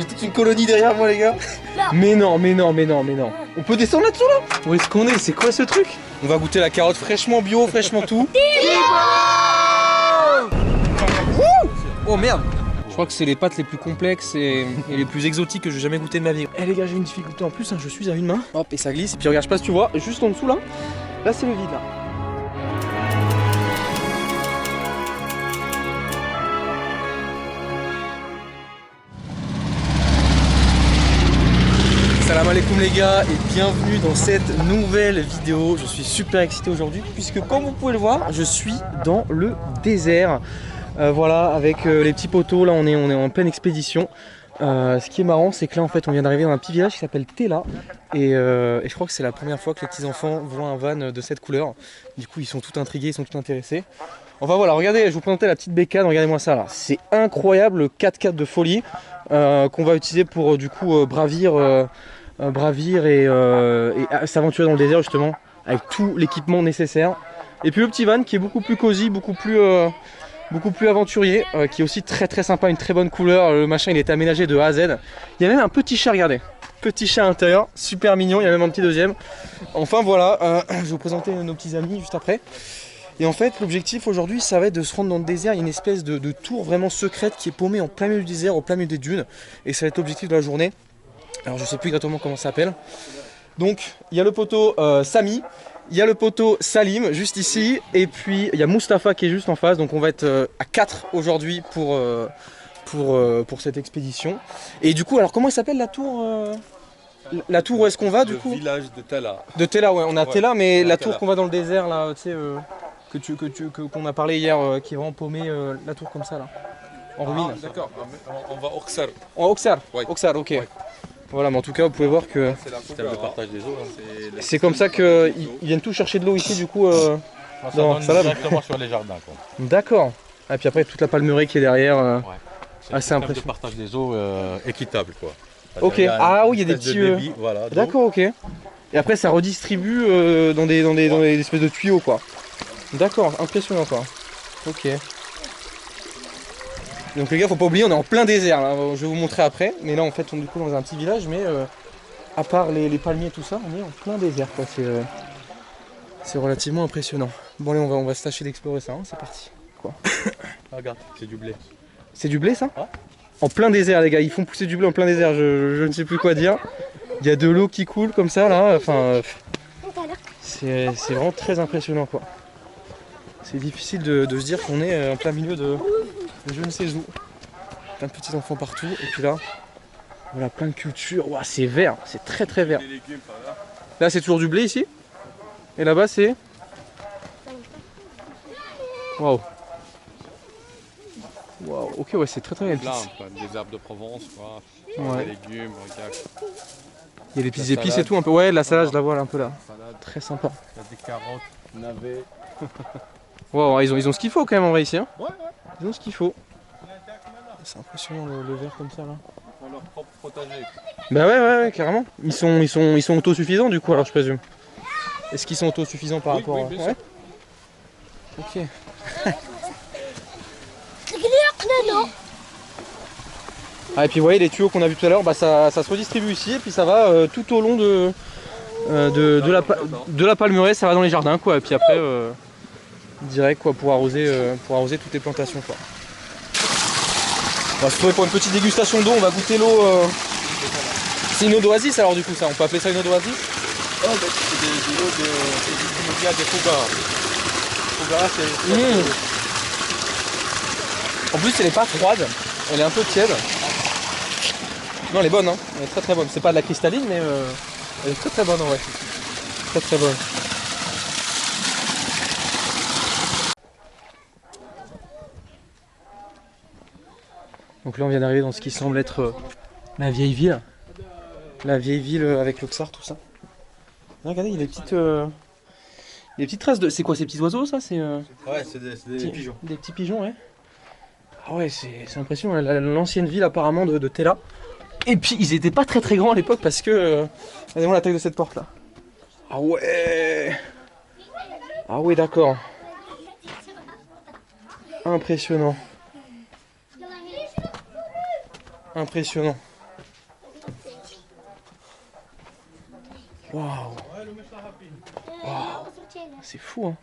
J'ai toute une colonie derrière moi les gars. Mais non, mais non, mais non, mais non. On peut descendre là-dessous là? Où est-ce qu'on est? C'est quoi ce truc? On va goûter la carotte fraîchement bio, fraîchement tout. Oh merde! Je crois que c'est les pâtes les plus complexes et les plus exotiques que j'ai jamais goûté de ma vie. Eh les gars, j'ai une difficulté en plus, hein, je suis à une main. Hop, et ça glisse. Et puis regarde, je sais pas si tu vois, juste en dessous là. Là c'est le vide là. Salam alaikum les gars et bienvenue dans cette nouvelle vidéo. Je suis super excité aujourd'hui puisque comme vous pouvez le voir, je suis dans le désert. Voilà, avec les petits poteaux, là on est en pleine expédition. Ce qui est marrant, c'est que là en fait on vient d'arriver dans un petit village qui s'appelle Tela et je crois que c'est la première fois que les petits enfants voient un van de cette couleur. Du coup ils sont tout intrigués, ils sont tout intéressés. Enfin voilà, regardez, je vous présentais la petite bécane, regardez-moi ça là. C'est incroyable, le 4x4 de folie qu'on va utiliser pour du coup bravir et s'aventurer dans le désert justement avec tout l'équipement nécessaire. Et puis le petit van qui est beaucoup plus cosy, beaucoup plus aventurier, qui est aussi très sympa, une très bonne couleur. Le machin il est aménagé de A à Z. Il y a même un petit chat, regardez, petit chat à l'intérieur, super mignon. Il y a même un petit deuxième. Enfin voilà, je vais vous présenter nos petits amis juste après. Et en fait l'objectif aujourd'hui ça va être de se rendre dans le désert. Il y a une espèce de tour vraiment secrète qui est paumée en plein milieu du désert, au plein milieu des dunes. Et ça va être l'objectif de la journée. Alors je sais plus exactement comment ça s'appelle. Donc il y a le poteau Samy. Il y a le poteau Salim juste ici et puis il y a Mustapha qui est juste en face, donc on va être à 4 aujourd'hui pour cette expédition. Et du coup alors comment il s'appelle la tour où est-ce qu'on va du coup? Le village de Tela. De Tela, ouais, on a Tela, mais la tour qu'on va dans le désert là, tu sais, qu'on a parlé hier, qui est vraiment paumée, la tour comme ça là, en ruine. D'accord, on va Oxar. En Oxar, Ouais. Oxar, ok. Ouais. Voilà, mais en tout cas vous pouvez voir que C'est la système de partage des eaux. Hein. c'est comme ça qu'ils viennent tous chercher de l'eau ici du coup. Ça donne directement sur les jardins. D'accord. Et puis après toute la palmeraie qui est derrière. C'est assez un impressionnant. de partage des eaux équitable quoi. Ok. Ah oui, il y a des petits. Voilà, D'accord, ok. Et après ça redistribue dans des espèces de tuyaux quoi. D'accord, impressionnant quoi. Ok. Donc les gars, faut pas oublier, on est en plein désert là. Je vais vous montrer après. Mais là en fait on est du coup dans un petit village, mais à part les palmiers et tout ça, on est en plein désert quoi. C'est relativement impressionnant. Bon allez, on va se tâcher d'explorer ça, hein. C'est parti. Quoi? Regarde, c'est du blé. C'est du blé ça? Ah. En plein désert les gars, ils font pousser du blé en plein désert, je ne sais plus quoi dire. Il y a de l'eau qui coule comme ça là, enfin c'est vraiment très impressionnant quoi. C'est difficile de se dire qu'on est en plein milieu de je ne sais où. Plein de petits enfants partout et puis là, voilà plein de cultures. Ouah, c'est vert, c'est très vert. Là c'est toujours du blé ici. Et là-bas c'est... Waouh. Waouh, ok ouais c'est très bien. Plantes, des herbes de Provence, quoi. Ouais. Des légumes, regarde. Il y a des petites La épices et salade. tout un peu. Ouais, la salade je la vois là un peu là. Salade, Très sympa. il y a des carottes, navets. Wow, ils ont ce qu'il faut quand même en vrai ici. Hein. Ouais. Ils ont ce qu'il faut. C'est impressionnant le verre comme ça là. Ils ont leur propre potager. Bah ouais, carrément. Ils sont autosuffisants du coup alors je présume. Est-ce qu'ils sont autosuffisants par rapport oui, à... bien Ouais. sûr. Ok. Ah et puis vous voyez les tuyaux qu'on a vu tout à l'heure, bah ça se redistribue ici et puis ça va tout au long de la palmeraie, ça va dans les jardins quoi. Et puis après direct quoi pour arroser toutes les plantations quoi. On va se trouver pour une petite dégustation d'eau, on va goûter l'eau. C'est une eau d'oasis alors du coup ça, on peut appeler ça une eau d'oasis? Oh, bah, c'est des eaux des Fougara. Fougara, c'est... En plus elle est pas froide, elle est un peu tiède. Non elle est bonne hein, elle est très bonne. C'est pas de la cristalline mais elle est très bonne en vrai. Très bonne. Donc là on vient d'arriver dans ce qui semble être la vieille ville. La vieille ville avec l'Oxar, tout ça. Regardez, il y a des petites traces de... C'est quoi ces petits oiseaux ça? C'est Ouais, c'est des pigeons. Des petits pigeons, ouais. Ah ouais, c'est impressionnant, l'ancienne ville apparemment de Tela. Et puis ils étaient pas très grands à l'époque parce que... regardez-moi la taille de cette porte là. Ah ouais. Ah ouais d'accord. Impressionnant. Impressionnant. Waouh. Waouh. C'est fou, hein.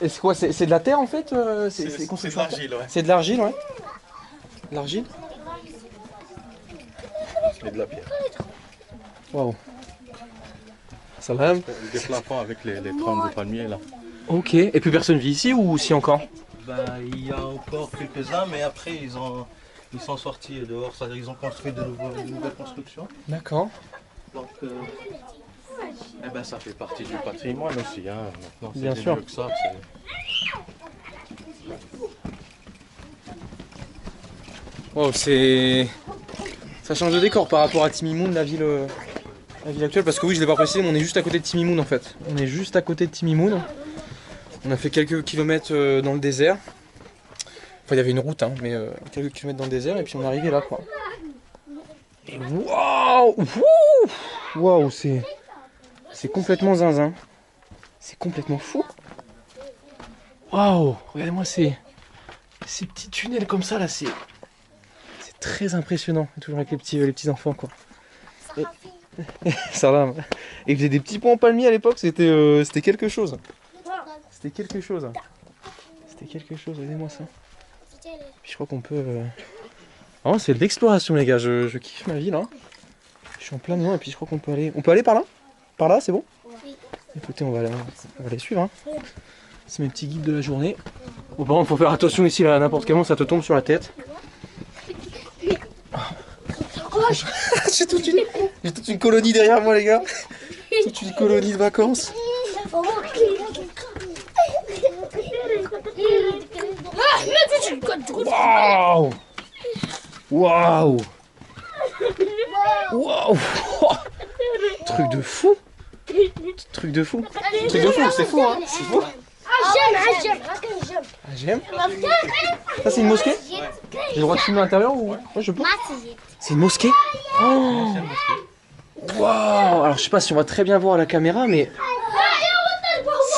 Et c'est quoi? C'est de la terre en fait? C'est de l'argile, ouais. C'est de l'argile, ouais. De l'argile? Et de la pierre. Waouh. Ça va? Des plafonds avec les troncs de palmier là. Ok. Et plus personne vit ici ou si encore? Ben, il y a encore quelques-uns, mais après ils sont sortis dehors, c'est-à-dire ils ont construit de nouvelles constructions. D'accord. Donc, eh ben, ça fait partie du patrimoine aussi. Hein. Maintenant, c'est Bien des sûr. lieux que ça, Wow, c'est... Ça change de décor par rapport à Timimoun, la ville actuelle. Parce que oui, je l'ai pas précisé, mais on est juste à côté de Timimoun en fait. On est juste à côté de Timimoun. On a fait quelques kilomètres dans le désert. Enfin, il y avait une route, hein, mais quelques kilomètres dans le désert. Et puis on est arrivé là, quoi. Et waouh! Waouh, c'est complètement zinzin. C'est complètement fou. Waouh! Regardez-moi ces petits tunnels comme ça, là, c'est très impressionnant. Toujours avec les petits enfants, quoi. Ça va. Et ils faisaient des petits ponts en palmier à l'époque, c'était quelque chose. C'était quelque chose. C'était quelque chose, regardez-moi ça. Puis je crois qu'on peut... Oh, c'est de l'exploration, les gars, je kiffe ma ville, hein. Je suis en plein dedans et puis je crois qu'on peut aller... On peut aller par là? Par là, c'est bon? Oui. Écoutez, on va les suivre, hein. C'est mes petits guides de la journée. Bon, par contre, faut faire attention ici, là, n'importe quel moment, ça te tombe sur la tête. J'ai toute une colonie derrière moi, les gars. Toute une colonie de vacances. Waouh! Waouh! Waouh! Truc de fou! Truc de fou! Truc de fou, c'est fou, hein? C'est fou! Ah, j'aime. Ça, c'est une mosquée? J'ai le droit de filmer à l'intérieur ou... Ouais, je peux. C'est une mosquée? Oh! Waouh! Alors, je sais pas si on va très bien voir à la caméra, mais...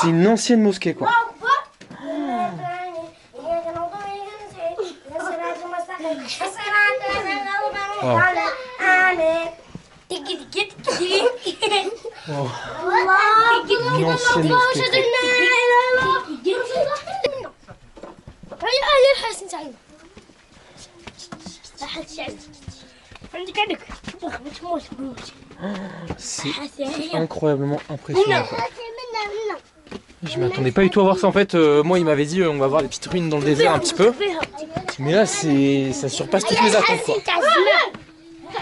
C'est une ancienne mosquée, quoi. Wow. Wow. Une ancienne mosquée. C'est incroyablement impressionnant. Je m'attendais pas du tout à voir ça en fait. Moi, il m'avait dit on va voir les petites ruines dans le désert un petit peu. Mais là, ça surpasse toutes mes attentes, quoi.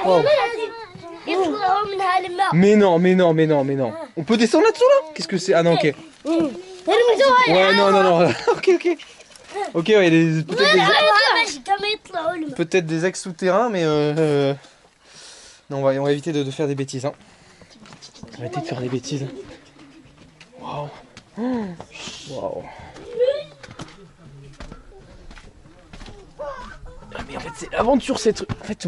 Wow. Mais non. On peut descendre là-dessous là? Qu'est-ce que c'est? Ah non, ok. Ouais, non. Ok. Ok, ouais, il y a peut-être des axes souterrains, mais non, on va éviter de faire des bêtises. Hein. On va éviter de faire des bêtises. Waouh. Waouh. Ah, mais en fait, c'est l'aventure, c'est truc. En fait,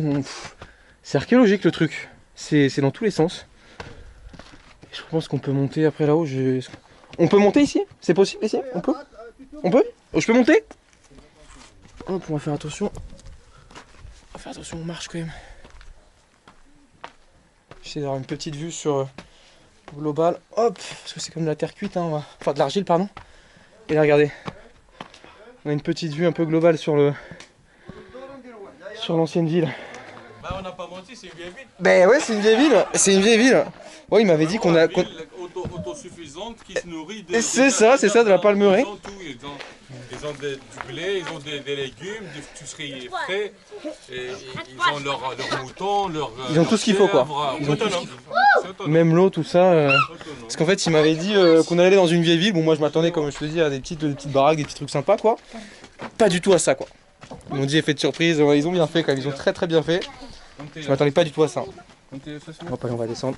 c'est archéologique le truc. C'est dans tous les sens. Je pense qu'on peut monter après là-haut. On peut monter ici? C'est possible ici? On peut? On peut? Oh, je peux monter? Hop, on va faire attention. On va faire attention, on marche quand même. J'essaie d'avoir une petite vue sur global. Hop, parce que c'est comme de la terre cuite, hein, enfin de l'argile, pardon. Et là, regardez. On a une petite vue un peu globale sur l'ancienne ville. Bah, on n'a pas menti, c'est une vieille ville. Ben ouais, c'est une vieille ville. C'est une vieille ville. Ouais, il m'avait dit qu'on a... autosuffisante qui se nourrit de... C'est ça, de la palmeraie. Ils ont tout, ils ont du blé, ils ont des légumes, du fruits frais, et ils ont leurs moutons, leurs... Ils ont tout ce qu'il faut, quoi. Ils ont tout ce qu'il faut. Même l'eau, tout ça. Parce qu'en fait, il m'avait dit qu'on allait dans une vieille ville. Bon, moi, je m'attendais, comme je te dis, à des petites baraques, des petits trucs sympas, quoi. Pas du tout à ça, quoi. Ils m'ont dit effet de surprise. Ils ont bien fait, quand même. Ils ont très bien fait. Je m'attendais pas du tout à ça. On va descendre.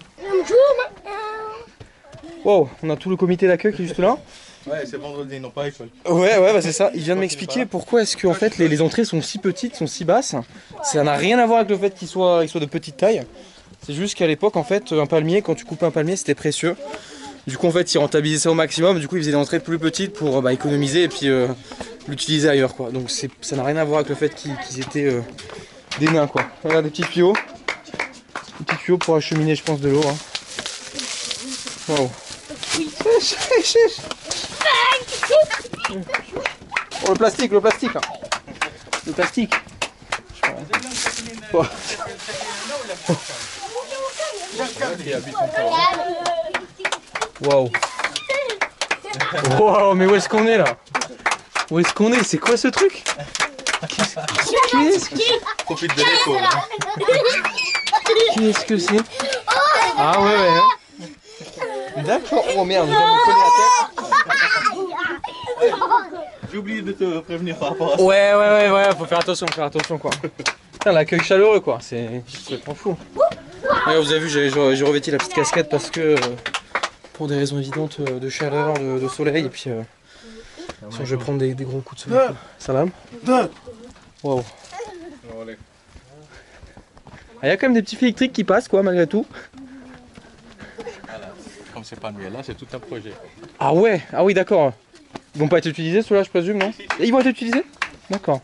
Wow, on a tout le comité d'accueil qui est juste là. Ouais, c'est vendredi, ils n'ont pas école. Ouais, bah c'est ça. Il vient de m'expliquer pourquoi est-ce que en fait les entrées sont si petites, sont si basses. Ça n'a rien à voir avec le fait qu'ils soient de petite taille. C'est juste qu'à l'époque, en fait, un palmier, quand tu coupais un palmier, c'était précieux. Du coup, en fait, ils rentabilisaient ça au maximum. Du coup, ils faisaient des entrées plus petites pour économiser et puis l'utiliser ailleurs quoi. Donc ça n'a rien à voir avec le fait qu'ils étaient des nains quoi. Regarde des petits tuyaux. Des petits tuyaux pour acheminer je pense de l'eau. Hein. Wow. Oh, le plastique là. Le plastique. Oh. Waouh. Wow, mais où est-ce qu'on est là? Où est-ce qu'on est? C'est quoi ce truc? Qu'est-ce que c'est? Profite de l'écho là. Qu'est-ce que c'est? Ah ouais. D'accord. Oh merde, je vais me coller à terre. J'ai oublié de te prévenir par rapport à ça. Ouais, faut faire attention quoi. Putain, l'accueil chaleureux quoi, c'est complètement fou. Ouais, vous avez vu, j'ai revêti la petite casquette parce que pour des raisons évidentes de chaleur, de soleil et puis sinon je vais prendre des gros coups de soleil. Salam. Wow. Il y a quand même des petits fils électriques qui passent quoi malgré tout. Comme c'est pas mieux là, c'est tout un projet. Ah ouais, ah oui d'accord. Ils vont pas être utilisés ceux-là je présume non? Et ils vont être utilisés? D'accord.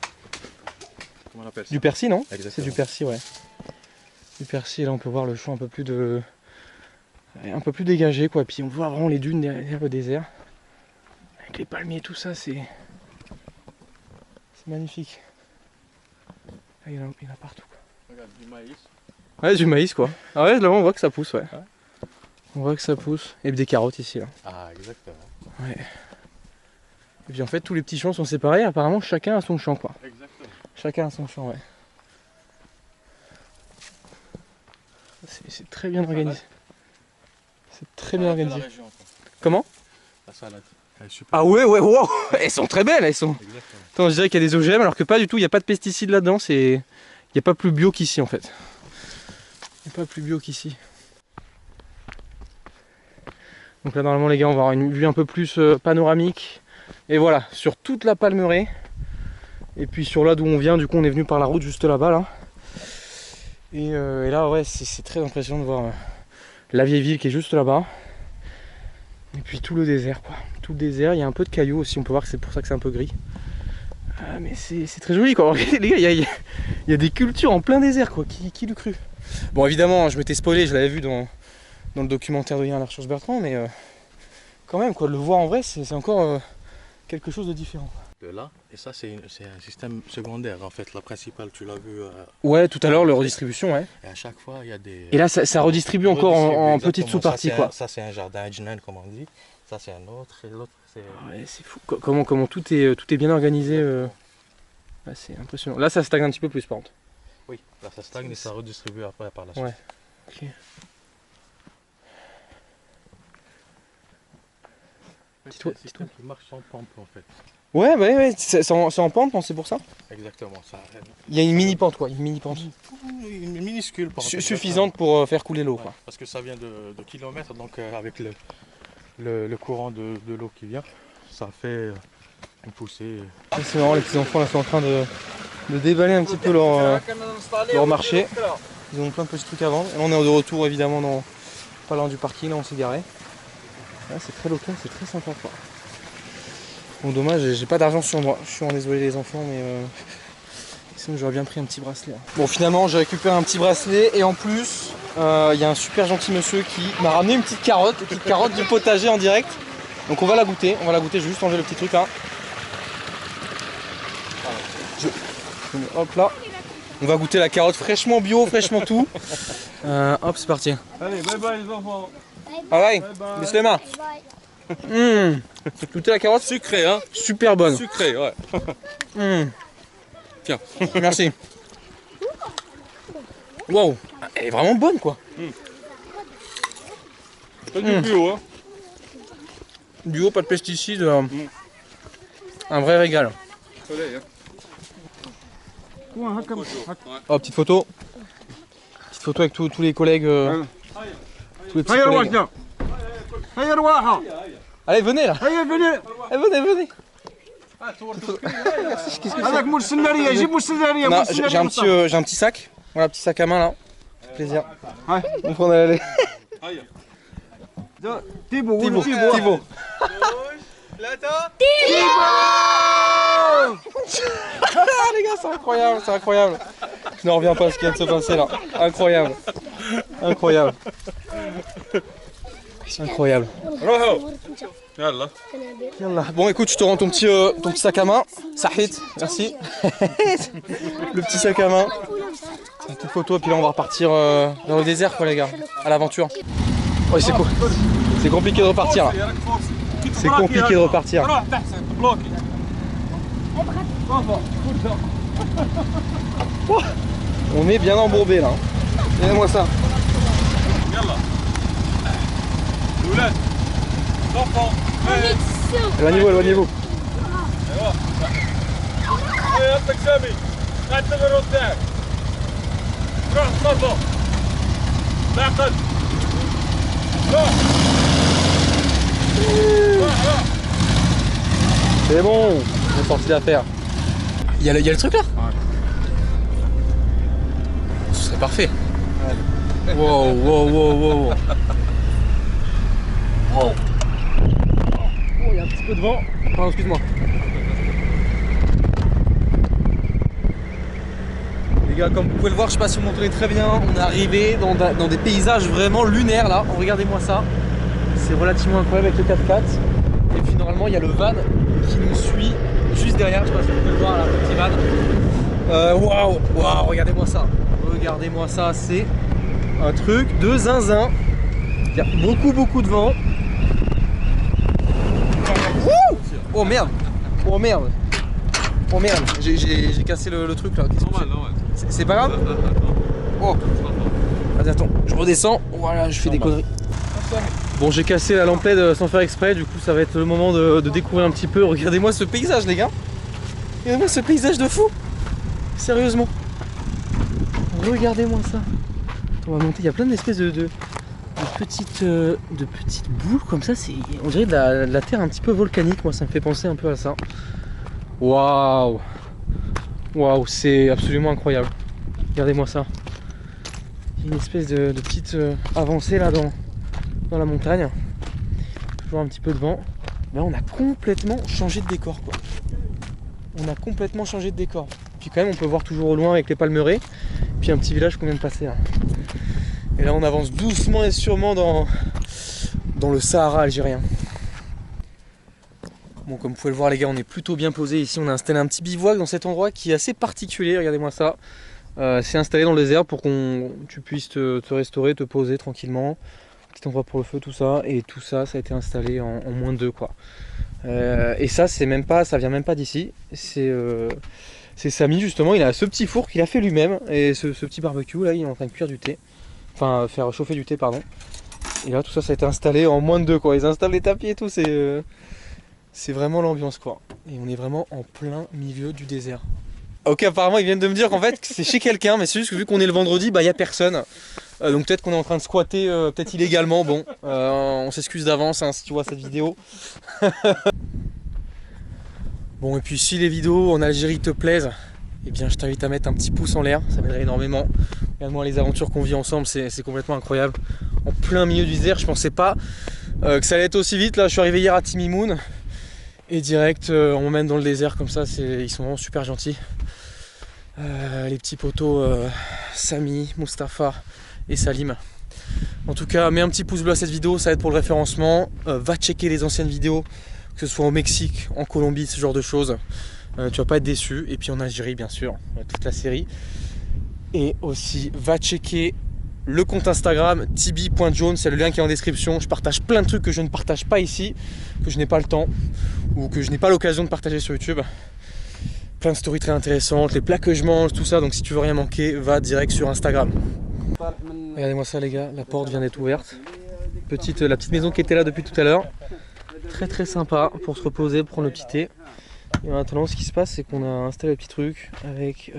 Comment on appelle ça? Du persil non? Exactement. C'est du persil ouais. Du persil là on peut voir le champ un peu plus dégagé quoi. Et puis on voit vraiment les dunes derrière le désert. Avec les palmiers tout ça c'est magnifique. Ah, il y en a partout quoi. Regarde, du maïs. Ouais du maïs quoi. Ah ouais là on voit que ça pousse ouais. On voit que ça pousse. Et des carottes ici là. Ah exactement. Ouais. Et puis en fait tous les petits champs sont séparés, apparemment chacun a son champ quoi. Exactement. Chacun a son champ ouais. C'est très bien organisé. C'est très bien organisé. Comment? La salade. Elle est super. Ah ouais wow. Elles sont très belles elles sont. Exactement. Attends, je dirais qu'il y a des OGM alors que pas du tout, il n'y a pas de pesticides là-dedans, il n'y a pas plus bio qu'ici en fait. Il n'y a pas plus bio qu'ici. Donc là normalement les gars on va avoir une vue un peu plus panoramique. Et voilà, sur toute la Palmeraie. Et puis sur là d'où on vient, du coup on est venu par la route juste là-bas là. Et là ouais c'est très impressionnant de voir la vieille ville qui est juste là-bas. Et puis tout le désert quoi. Tout le désert, il y a un peu de cailloux aussi, on peut voir que c'est pour ça que c'est un peu gris. Mais c'est très joli quoi. Regardez les gars, il y a des cultures en plein désert quoi, qui l'eût cru. Bon évidemment je m'étais spoilé, je l'avais vu dans le documentaire de Yann Larchus Bertrand, mais quand même quoi, de le voir en vrai c'est encore quelque chose de différent. De là, et ça c'est un système secondaire en fait, la principale tu l'as vu. Ouais tout à l'heure, le redistribution ouais. Et à chaque fois il y a des... Et là ça redistribue encore en petites sous-parties quoi. Ça c'est un jardin adjoint comme on dit, ça c'est un autre, et l'autre c'est... Ouais c'est fou, comment tout est bien organisé. Ouais, c'est impressionnant. Là ça stagne un petit peu plus par contre. Oui, là ça stagne et ça redistribue après par la suite. Ouais, ok. C'est un système qui marche sans pompe en fait. Ouais, c'est en pente, non, c'est pour ça. Exactement, ça. Il y a une mini pente quoi, une mini pente. Une minuscule pente. Suffisante pour faire couler l'eau quoi. Parce que ça vient de kilomètres, donc avec le courant de l'eau qui vient, ça fait une poussée. C'est marrant, les petits enfants là sont en train de déballer un petit peu leur marché. Ils ont plein de petits trucs à vendre. Et là on est de retour évidemment pas loin du parking, là on s'est garé. Là, c'est très local, c'est très sympa quoi. Bon dommage, j'ai pas d'argent sur moi, je suis en désolé les enfants mais sinon j'aurais bien pris un petit bracelet. Bon finalement j'ai récupéré un petit bracelet et en plus il y a un super gentil monsieur qui m'a ramené une petite carotte du potager en direct. Donc on va la goûter, je vais juste enlever le petit truc là. Hop là, on va goûter la carotte fraîchement bio, fraîchement tout. Hop c'est parti. Allez, bye bye les enfants. Bye bye, bislema. Goûtez la carotte. Sucré hein. Super bonne. Sucré, ouais. Tiens, merci. Wow, elle est vraiment bonne quoi. C'est du bio hein. Bio, pas de pesticides. Un vrai régal. Soleil hein. Oh, petite photo. Petite photo avec tous les collègues. Tous les petits collègues. Allez, venez là. Venez. J'ai un petit sac. Voilà, petit sac à main là. Plaisir. On prend aller. Thibaut. les gars, c'est incroyable, c'est incroyable. Je n'en reviens pas à ce qui vient de se passer là. Incroyable. Incroyable. Incroyable. يلا Yallah. Bon écoute, je te rends ton petit sac à main. Sahid, merci. Le petit sac à main. Une petite photo et puis là on va repartir dans le désert quoi les gars. À l'aventure. Ouais c'est cool. C'est compliqué de repartir là. C'est compliqué de repartir. Oh, on est bien embourbé là. Regardez-moi ça. يلا الولاد طفوا Éloignez-vous, éloignez-vous. ايوه يلا سامي لا تغير قدام روح طفوا تعقل روح روح C'est bon, on est sorti d'affaire. Il y a le truc là? Ce serait parfait. Wow, wow, wow, wow. Oh, il y a un petit peu de vent. Pardon, excuse-moi. Les gars, comme vous pouvez le voir, je sais pas si vous m'entendez très bien, on est arrivé dans des paysages vraiment lunaires là. Regardez-moi ça. C'est relativement incroyable avec le 4x4. Et puis normalement, il y a le van qui nous suit juste derrière. Je sais pas si vous pouvez le voir là, le petit van. Waouh, waouh, regardez-moi ça. Regardez-moi ça, c'est un truc de zinzin. Il y a beaucoup de vent. Wouh! Oh merde! Oh merde! Oh merde! J'ai cassé le truc là. C'est pas grave? Oh! Vas-y, attends, je redescends. Voilà, je fais des conneries. Bon, j'ai cassé la lampe LED sans faire exprès. Du coup, ça va être le moment de découvrir un petit peu. Regardez-moi ce paysage, les gars! Regardez-moi ce paysage de fou! Sérieusement! Regardez-moi ça! On va monter, il y a plein d'espèces de petites boules comme ça, on dirait de la terre un petit peu volcanique, moi ça me fait penser un peu à ça. Waouh! Waouh, c'est absolument incroyable. Regardez-moi ça. Il y a une espèce de petite avancée là dans la montagne. Toujours un petit peu de vent. Là on a complètement changé de décor quoi. On a complètement changé de décor. Puis quand même on peut voir toujours au loin avec les palmeraies. Puis un petit village qu'on vient de passer là. Et là on avance doucement et sûrement dans le Sahara algérien. Bon, comme vous pouvez le voir les gars, on est plutôt bien posé ici. On a installé un petit bivouac dans cet endroit qui est assez particulier, regardez-moi ça. C'est installé dans le désert pour que tu puisses te restaurer, te poser tranquillement. Petit endroit pour le feu, tout ça. Et tout ça, ça a été installé en moins de 2 quoi. Et ça, ça vient même pas d'ici. C'est Samy justement, il a ce petit four qu'il a fait lui-même. Et ce petit barbecue là, il est en train de cuire du thé. Enfin, faire chauffer du thé, pardon. Et là, tout ça, ça a été installé en moins de 2 quoi. Ils installent les tapis et tout, c'est vraiment l'ambiance quoi. Et on est vraiment en plein milieu du désert. Ok, apparemment, ils viennent de me dire qu'en fait, c'est chez quelqu'un, mais c'est juste que vu qu'on est le vendredi, bah, il n'y a personne. Donc peut-être qu'on est en train de squatter, peut-être illégalement. Bon, on s'excuse d'avance hein, si tu vois cette vidéo. Bon, et puis si les vidéos en Algérie te plaisent, eh bien je t'invite à mettre un petit pouce en l'air, ça m'aiderait énormément. Regarde-moi les aventures qu'on vit ensemble, c'est complètement incroyable. En plein milieu du désert, je pensais pas que ça allait être aussi vite. Là, je suis arrivé hier à Timimoun et direct, on m'emmène dans le désert comme ça. Ils sont vraiment super gentils. Les petits potos Samy, Mustapha et Salim. En tout cas, mets un petit pouce bleu à cette vidéo, ça aide pour le référencement. Va checker les anciennes vidéos, que ce soit au Mexique, en Colombie, ce genre de choses. Tu vas pas être déçu. Et puis en Algérie, bien sûr, toute la série. Et aussi, va checker le compte Instagram tibi.jones, c'est le lien qui est en description. Je partage plein de trucs que je ne partage pas ici, que je n'ai pas le temps ou que je n'ai pas l'occasion de partager sur YouTube. Plein de stories très intéressantes, les plats que je mange, tout ça. Donc si tu veux rien manquer, va direct sur Instagram. Regardez-moi ça les gars, la porte vient d'être ouverte. La petite maison qui était là depuis tout à l'heure. Très très sympa pour se reposer, prendre le petit thé. Et maintenant ce qui se passe c'est qu'on a installé le petit truc avec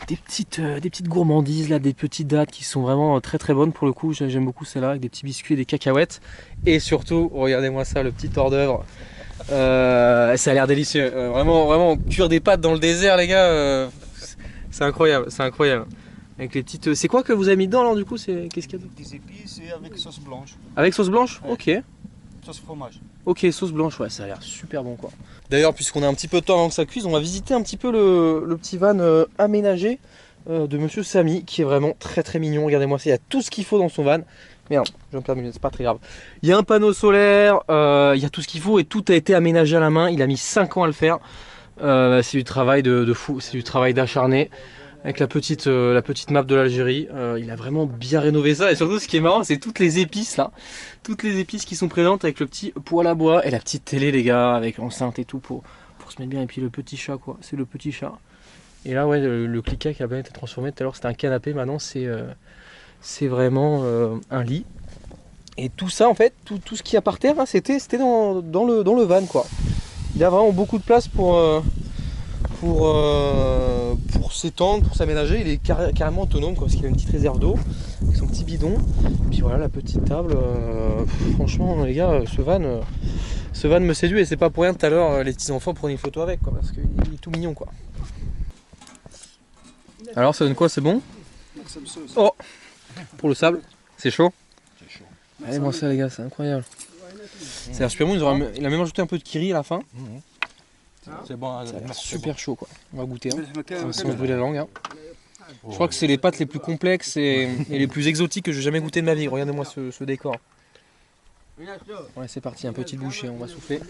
des petites gourmandises là, des petites dattes qui sont vraiment très très bonnes pour le coup. J'aime beaucoup celle-là avec des petits biscuits et des cacahuètes. Et surtout, regardez-moi ça, le petit hors d'œuvre. Ça a l'air délicieux. Vraiment cuire des pâtes dans le désert les gars, c'est incroyable, c'est incroyable. Avec les petites. C'est quoi que vous avez mis dedans alors du coup? Qu'est-ce qu'il y a? Des épices et avec sauce blanche. Avec sauce blanche? Ouais. Ok. Sauce fromage. Ok, sauce blanche, ouais, ça a l'air super bon quoi. D'ailleurs, puisqu'on a un petit peu de temps avant que ça cuise, on va visiter un petit peu le petit van aménagé de Monsieur Samy, qui est vraiment très très mignon. Regardez-moi ça, il y a tout ce qu'il faut dans son van. Merde, je vais me perdre, c'est pas très grave. Il y a un panneau solaire, il y a tout ce qu'il faut et tout a été aménagé à la main. Il a mis 5 ans à le faire. C'est du travail de fou, c'est du travail d'acharné. Avec la petite map de l'Algérie, il a vraiment bien rénové ça. Et surtout, ce qui est marrant, c'est toutes les épices là. Toutes les épices qui sont présentes avec le petit poêle à bois et la petite télé, les gars, avec l'enceinte et tout pour se mettre bien. Et puis le petit chat, quoi. C'est le petit chat. Et là, ouais, le cliquet qui a bien été transformé. Tout à l'heure, c'était un canapé. Maintenant, c'est vraiment un lit. Et tout ça, en fait, tout ce qu'il y a par terre, hein, c'était dans le van, quoi. Il a vraiment beaucoup de place pour s'étendre, pour s'aménager. Il est carrément autonome, quoi, parce qu'il a une petite réserve d'eau avec son petit bidon. Et puis voilà, la petite table. Franchement, les gars, ce van me séduit. Et c'est pas pour rien tout à l'heure, les petits enfants prenaient une photo avec, quoi, parce qu'il est tout mignon, quoi. Alors, ça donne quoi? C'est bon? Oh, pour le sable, c'est chaud. Allez, moi ça, les gars, c'est incroyable. C'est super bon. Il a même ajouté un peu de kiri à la fin. C'est bon. Ça a l'air super chaud, quoi. On va goûter. Hein. Sans se brûler la langue. Hein. Je crois que c'est les pâtes les plus complexes et les plus exotiques que j'ai jamais goûté de ma vie. Regardez-moi ce décor. Ouais, c'est parti, un petit bouchée, on va souffler.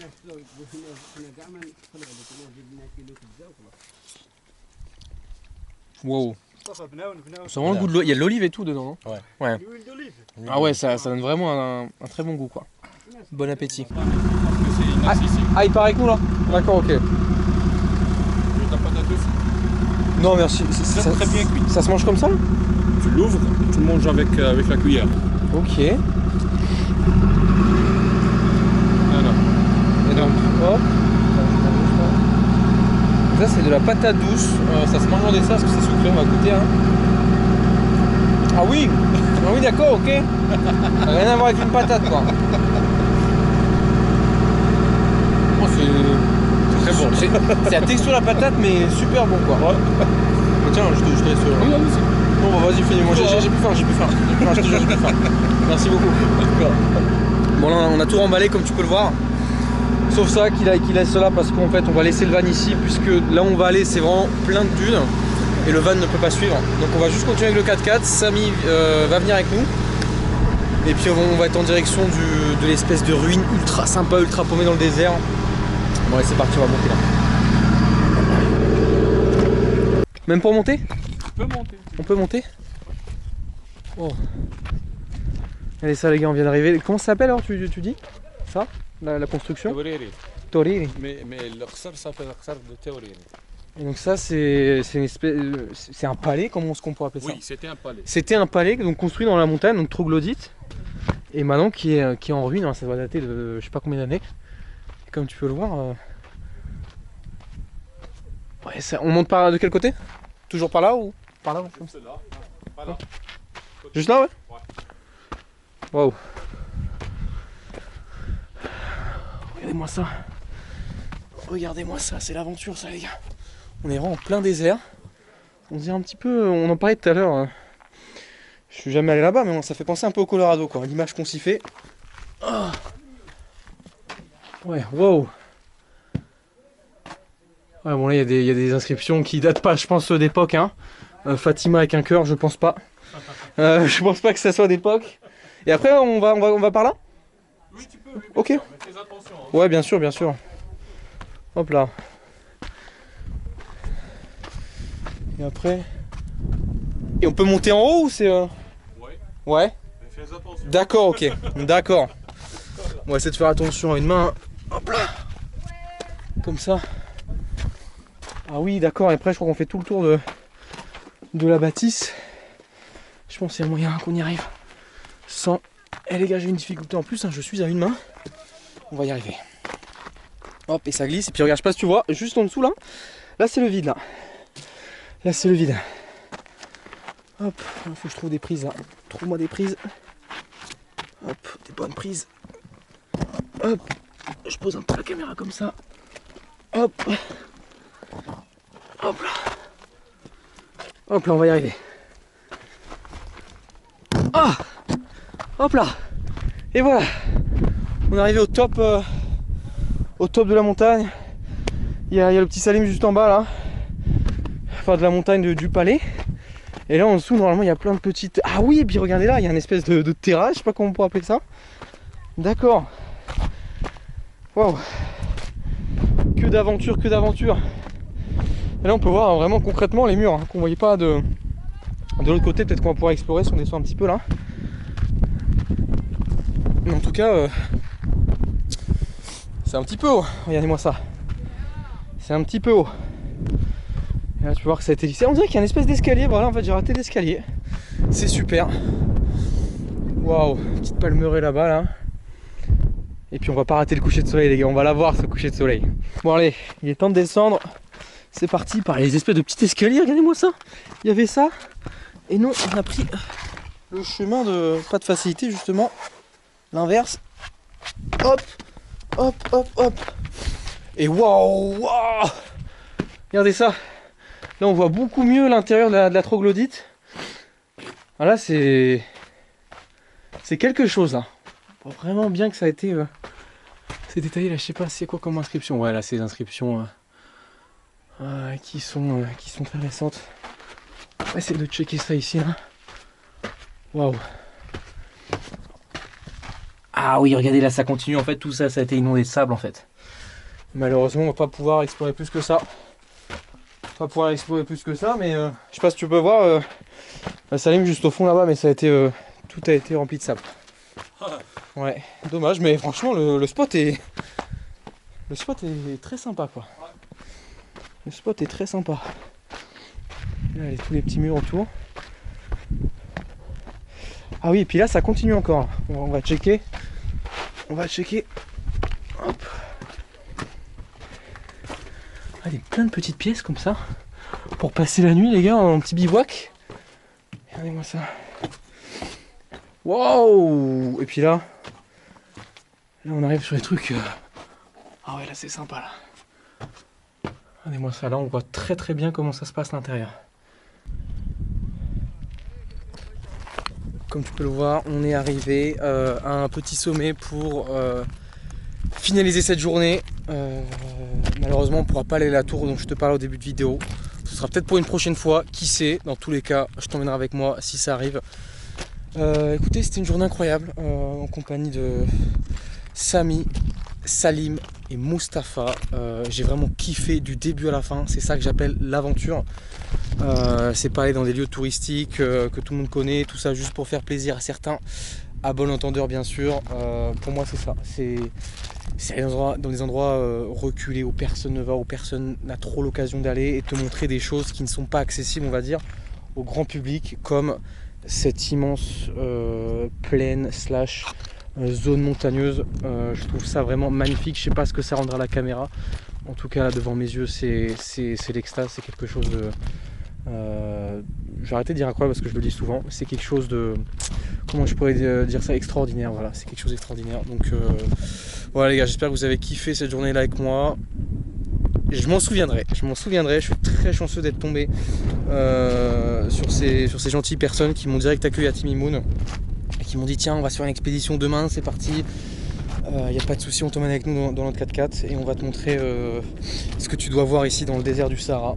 Wow. C'est vraiment le goût de l'eau. Il y a de l'olive et tout dedans, non? Ouais. Ah ouais, ça donne vraiment un très bon goût, quoi. Bon appétit. Ah, il part avec nous là? D'accord, ok. Non, merci. C'est très bien cuit. Ça se mange comme ça? Tu l'ouvres, tu le manges avec la cuillère. Ok. Voilà. Et donc, hop. Ça, c'est de la patate douce. Ça se mange en dessert parce que c'est sucré. On va goûter. Hein. Ah oui! Ah oui, d'accord, ok. Rien à voir avec une patate, quoi. Oh, c'est très bon. C'est la texture de la patate, mais super bon, quoi. Ouais. Tiens, je te laisse. Oui, allez-y. Bon, bah, vas-y, finis. Moi, j'ai plus faim, j'ai plus faim. Je te jure, j'ai plus faim. Merci beaucoup. Bon, là, on a tout remballé, comme tu peux le voir. Sauf ça, qu'il laisse cela parce qu'en fait, on va laisser le van ici, puisque là où on va aller, c'est vraiment plein de dunes. Et le van ne peut pas suivre. Donc, on va juste continuer avec le 4x4. Samy va venir avec nous. Et puis, on va être en direction de l'espèce de ruine ultra sympa, ultra paumée dans le désert. Bon, allez, c'est parti, on va monter là. Même pour monter? On peut monter. On peut monter? Oh. Allez, ça, les gars, on vient d'arriver. Comment ça s'appelle alors, tu dis? Ça? La construction? Taoriri. Taoriri. Mais le khsar s'appelle le khsar de Taoriri. Et donc ça, c'est une espèce, c'est un palais, comment est-ce qu'on pourrait appeler ça? Oui, c'était un palais. C'était un palais donc construit dans la montagne, donc troglodyte, et maintenant qui est en ruine. Ça doit dater de je sais pas combien d'années. Comme tu peux le voir, ouais, on monte par de quel côté? Toujours par là ou par là? Comme ça. Voilà. Juste là, ouais. Waouh. Regardez-moi ça. Regardez-moi ça, c'est l'aventure ça, les gars. On est vraiment en plein désert. On dirait un petit peu, on en parlait tout à l'heure. Hein. Je suis jamais allé là-bas, mais ça fait penser un peu au Colorado, quoi. L'image qu'on s'y fait. Oh. Ouais, wow. Ouais, bon là il y a des inscriptions qui datent pas, je pense, d'époque. Hein. Fatima avec un cœur, je pense pas. Je pense pas que ça soit d'époque. Et après on va par là? Oui, tu peux. Oui, ok. sûr, mais fais attention. Hein. Ouais, bien sûr, bien sûr. Hop là. Et après. Et on peut monter en haut ou c'est. Ouais. Ouais. Mais fais attention. D'accord, ok. D'accord. On va essayer de faire attention à une main. Hop là. Comme ça. Ah oui, d'accord. Et après, je crois qu'on fait tout le tour de la bâtisse. Je pense qu'il y a moyen qu'on y arrive sans. Eh les gars, j'ai une difficulté en plus. Hein, je suis à une main. On va y arriver. Hop, et ça glisse. Et puis regarde, je sais pas si tu vois, juste en dessous là. Là, c'est le vide là. Là, c'est le vide. Hop, il faut que je trouve des prises là. Trouve-moi des prises. Hop, des bonnes prises. Hop, je pose un peu la caméra comme ça. Hop. Hop là. Hop là, on va y arriver. Ah. Hop là. Et voilà. On On est arrivé au top de la montagne. Il y a le petit Salim juste en bas là. Enfin de la montagne du palais. Et là en dessous normalement il y a plein de petites... Ah oui, et puis regardez là, il y a une espèce de terrasse, je sais pas comment on pourrait appeler ça. D'accord. Waouh. Que d'aventure, que d'aventure. Et là on peut voir vraiment concrètement les murs hein, qu'on voyait pas de l'autre côté. Peut-être qu'on va pouvoir explorer si on descend un petit peu là. Mais en tout cas c'est un petit peu haut. Regardez-moi ça. C'est un petit peu haut. Et là tu peux voir que ça a été lissé. On dirait qu'il y a une espèce d'escalier. Voilà, en fait j'ai raté l'escalier. C'est super. Waouh, petite palmeraie là-bas là. Et puis on va pas rater le coucher de soleil les gars, on va la voir ce coucher de soleil. Bon allez, il est temps de descendre. C'est parti par les espèces de petits escaliers, regardez-moi ça. Il y avait ça. Et non, on a pris le chemin de pas de facilité justement. L'inverse. Hop, hop, hop, hop. Et waouh, waouh. Regardez ça. Là on voit beaucoup mieux l'intérieur de la troglodyte. Voilà, c'est quelque chose là. On voit vraiment bien que ça a été c'est détaillé là, je sais pas c'est quoi comme inscription. Ouais là c'est des inscriptions qui sont très récentes. On va essayer de checker ça ici là. Waouh. Ah oui regardez là ça continue en fait, tout ça ça a été inondé de sable en fait. Malheureusement on va pas pouvoir explorer plus que ça. Mais je sais pas si tu peux voir Salim juste au fond là-bas, mais ça a été tout a été rempli de sable. Ouais, dommage, mais franchement le spot est très sympa quoi. Le spot est très sympa. Là, il y a tous les petits murs autour. Ah oui, et puis là ça continue encore. On va checker. Hop. Ah, il y a plein de petites pièces comme ça pour passer la nuit les gars en petit bivouac. Regardez-moi ça. Wow. Et puis là on arrive sur les trucs. Ah ouais là c'est sympa là. Regardez-moi ça, là on voit très très bien comment ça se passe à l'intérieur. Comme tu peux le voir, on est arrivé à un petit sommet pour finaliser cette journée. Malheureusement on ne pourra pas aller à la tour dont je te parlais au début de vidéo. Ce sera peut-être pour une prochaine fois, qui sait. Dans tous les cas, je t'emmènerai avec moi si ça arrive. Écoutez, c'était une journée incroyable en compagnie de Samy, Salim et Mustapha. J'ai vraiment kiffé du début à la fin, c'est ça que j'appelle l'aventure. C'est pas aller dans des lieux touristiques que tout le monde connaît, tout ça juste pour faire plaisir à certains, à bon entendeur bien sûr. Pour moi c'est ça, c'est aller dans des endroits reculés où personne ne va, où personne n'a trop l'occasion d'aller, et te montrer des choses qui ne sont pas accessibles on va dire au grand public, comme cette immense plaine slash zone montagneuse. Je trouve ça vraiment magnifique. Je sais pas ce que ça rendra à la caméra, en tout cas là, devant mes yeux c'est l'extase, c'est quelque chose de je vais arrêter de dire incroyable parce que je le dis souvent, c'est quelque chose de, comment je pourrais dire ça, extraordinaire. Voilà, c'est quelque chose d'extraordinaire. Donc voilà les gars, j'espère que vous avez kiffé cette journée là avec moi. Je m'en souviendrai, je suis très chanceux d'être tombé sur ces gentilles personnes qui m'ont direct accueilli à Timimoun et qui m'ont dit tiens on va se faire une expédition demain, c'est parti, y a pas de souci, on t'emmène avec nous dans notre 4x4 et on va te montrer ce que tu dois voir ici dans le désert du Sahara.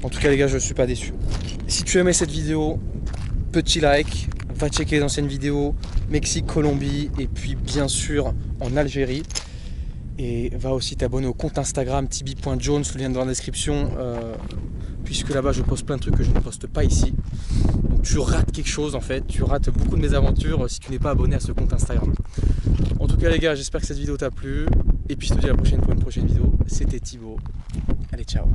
En tout cas les gars, je ne suis pas déçu. Si tu aimais cette vidéo, petit like, va checker les anciennes vidéos, Mexique, Colombie et puis bien sûr en Algérie. Et va aussi t'abonner au compte Instagram tibi.jones, le lien dans la description, puisque là-bas je poste plein de trucs que je ne poste pas ici. Donc tu rates quelque chose en fait, tu rates beaucoup de mes aventures si tu n'es pas abonné à ce compte Instagram. En tout cas les gars, j'espère que cette vidéo t'a plu. Et puis je te dis à la prochaine pour une prochaine vidéo. C'était Thibaut. Allez, ciao.